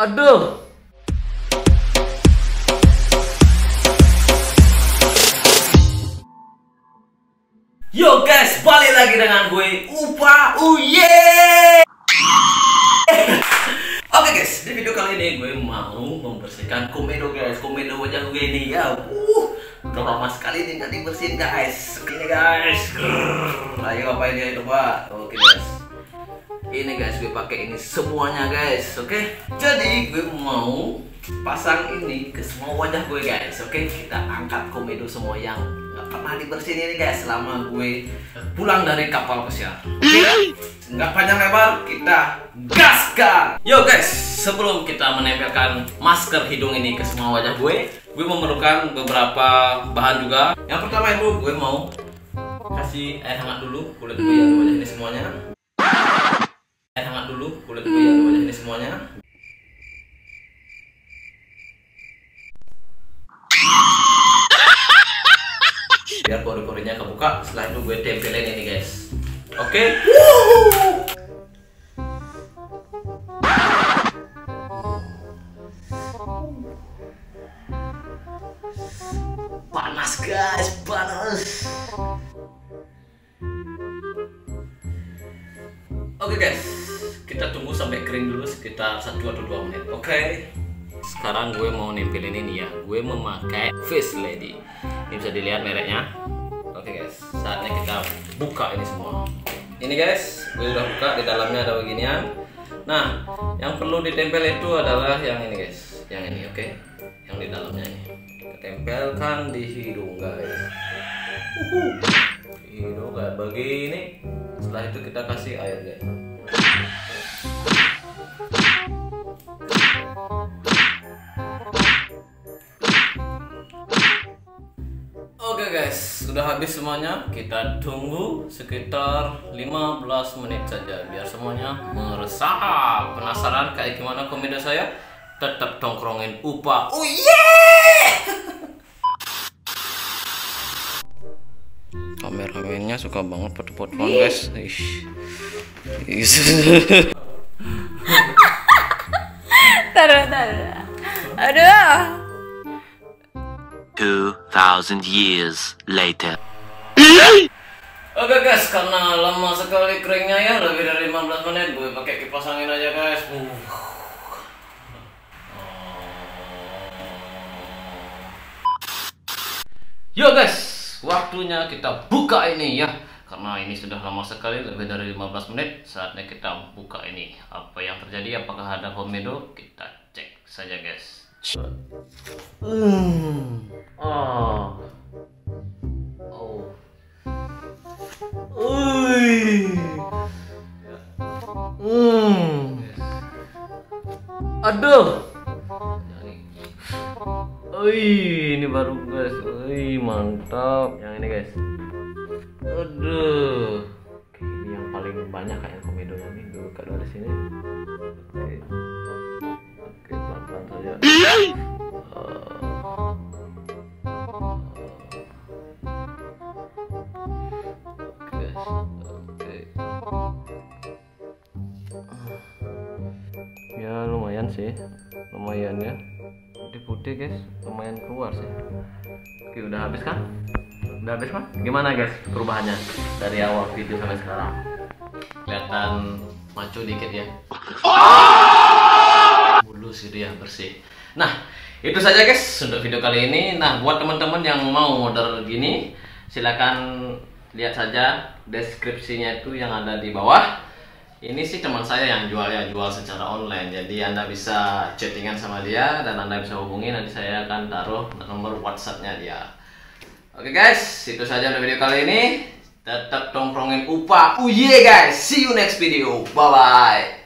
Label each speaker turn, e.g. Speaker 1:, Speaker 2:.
Speaker 1: Aduh. Yo guys, balik lagi dengan gue Upa Uye. Oke guys, di video kali ini gue mau membersihkan komedo guys. Komedo wajah gue ini ya. Udah lama sekali nih gak dibersihin guys. Ini guys. Ayo apa ini coba. Oke guys. Ini guys gue pakai ini semuanya guys. Oke. Jadi gue mau pasang ini ke semua wajah gue guys. Oke, kita angkat komedo semua yang nggak pernah dibersihin ini guys selama gue pulang dari kapal pesiar. Oke, nggak panjang lebar, kita gaskan. Yo guys, sebelum kita menempelkan masker hidung ini ke semua wajah gue memerlukan beberapa bahan juga. Yang pertama itu gue mau kasih air hangat dulu kulit gue ya wajah ini semuanya. Air hangat dulu kulit gue ya wajah ini semuanya. Biar pori-porinya kebuka. Setelah itu gue tempelin ini guys. Oke. Panas guys, panas. Oke guys, kita tunggu sampai kering dulu sekitar 1 atau 2 menit. Oke. Sekarang gue mau nempelin ini ya. Gue memakai Face Lady. Ini bisa dilihat mereknya. Oke guys, saatnya kita buka ini semua. Ini guys, gue udah buka, di dalamnya ada beginian. Nah, yang perlu ditempel itu adalah yang ini guys. Yang ini, oke. Yang di dalamnya ini. Kita tempelkan di hidung guys. Hidung kayak begini. Setelah itu kita kasih air guys. Oke guys, sudah habis semuanya. Kita tunggu sekitar 15 menit saja biar semuanya meresap. Penasaran kayak gimana komedo saya? Tetap tongkrongin Upa Uye. Kameramennya suka banget foto-fotoan guys.
Speaker 2: Taruh. Aduh.
Speaker 3: 2000 years later.
Speaker 1: Oke guys, karena lama sekali keringnya ya, lebih dari 15 menit, gue pakai kipas angin aja guys. Yo guys, waktunya kita buka ini ya. Karena ini sudah lama sekali, lebih dari 15 menit. Saatnya kita buka ini. Apa yang terjadi, apakah ada komedo? Kita cek saja guys. Aduh. Ini baru guys. Mantap. Yang ini guys. Aduh. Ini yang paling banyak kayak komedonya nih. Gue buka dari sini. Oke, pelan-pelan saja. Ya lumayan sih, lumayan ya, putih-putih guys, lumayan keluar sih. Oke, udah habis kan? Udah habis kan? Gimana guys perubahannya dari awal video sampai sekarang? Kelihatan maco dikit ya. Bulu sih dia bersih. Nah, itu saja guys untuk video kali ini. Nah, buat teman-teman yang mau order gini, silakan lihat saja deskripsinya itu yang ada di bawah. Ini sih teman saya yang jual secara online, jadi Anda bisa chattingan sama dia dan Anda bisa hubungi, nanti saya akan taruh nomor WhatsApp-nya dia. Oke guys, itu saja untuk video kali ini. Tetap tongkrongin Upa Uye guys. See you next video. Bye bye.